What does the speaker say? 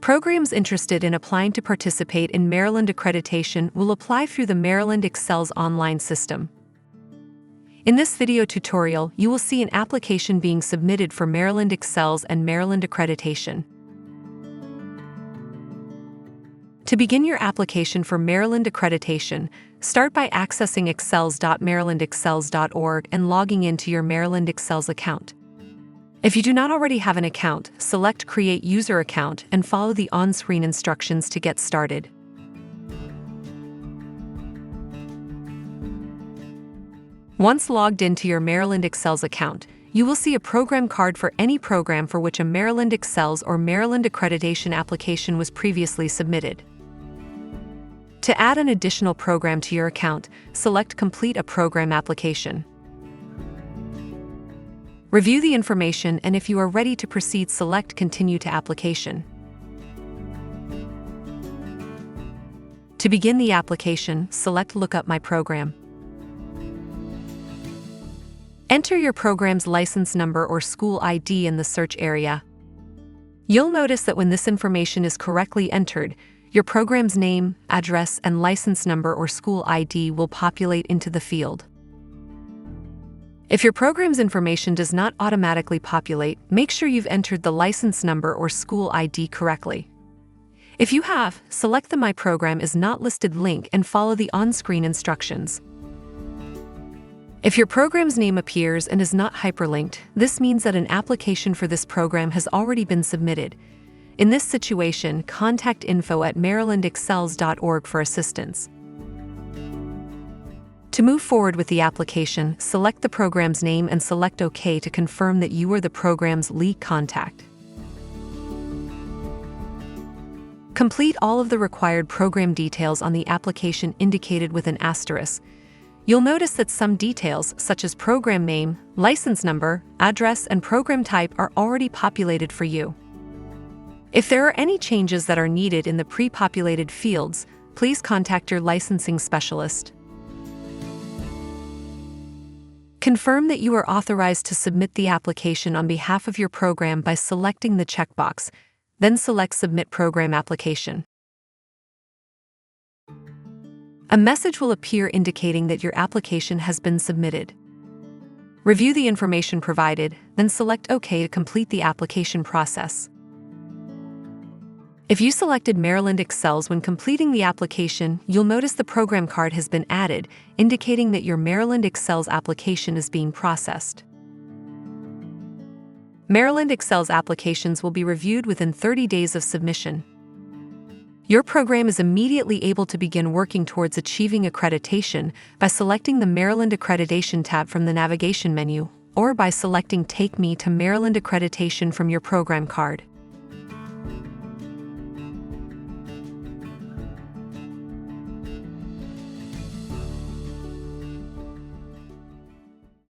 Programs interested in applying to participate in Maryland Accreditation will apply through the Maryland Excels online system. In this video tutorial, you will see an application being submitted for Maryland Excels and Maryland Accreditation. To begin your application for Maryland Accreditation, start by accessing excels.marylandexcels.org and logging into your Maryland Excels account. If you do not already have an account, select Create User Account and follow the on-screen instructions to get started. Once logged into your Maryland Excels account, you will see a program card for any program for which a Maryland Excels or Maryland Accreditation application was previously submitted. To add an additional program to your account, select Complete a Program Application. Review the information, and if you are ready to proceed, select Continue to Application. To begin the application, select Look up My program. Enter your program's license number or school ID in the search area. You'll notice that when this information is correctly entered, your program's name, address, and license number or school ID will populate into the field. If your program's information does not automatically populate, make sure you've entered the license number or school ID correctly. If you have, select the My Program is Not Listed link and follow the on-screen instructions. If your program's name appears and is not hyperlinked, this means that an application for this program has already been submitted. In this situation, contact info@marylandexcels.org for assistance. To move forward with the application, select the program's name and select OK to confirm that you are the program's lead contact. Complete all of the required program details on the application indicated with an asterisk. You'll notice that some details, such as program name, license number, address, and program type, are already populated for you. If there are any changes that are needed in the pre-populated fields, please contact your licensing specialist. Confirm that you are authorized to submit the application on behalf of your program by selecting the checkbox, then select Submit Program Application. A message will appear indicating that your application has been submitted. Review the information provided, then select OK to complete the application process. If you selected Maryland Excels when completing the application, you'll notice the program card has been added, indicating that your Maryland Excels application is being processed. Maryland Excels applications will be reviewed within 30 days of submission. Your program is immediately able to begin working towards achieving accreditation by selecting the Maryland Accreditation tab from the navigation menu, or by selecting Take Me to Maryland Accreditation from your program card.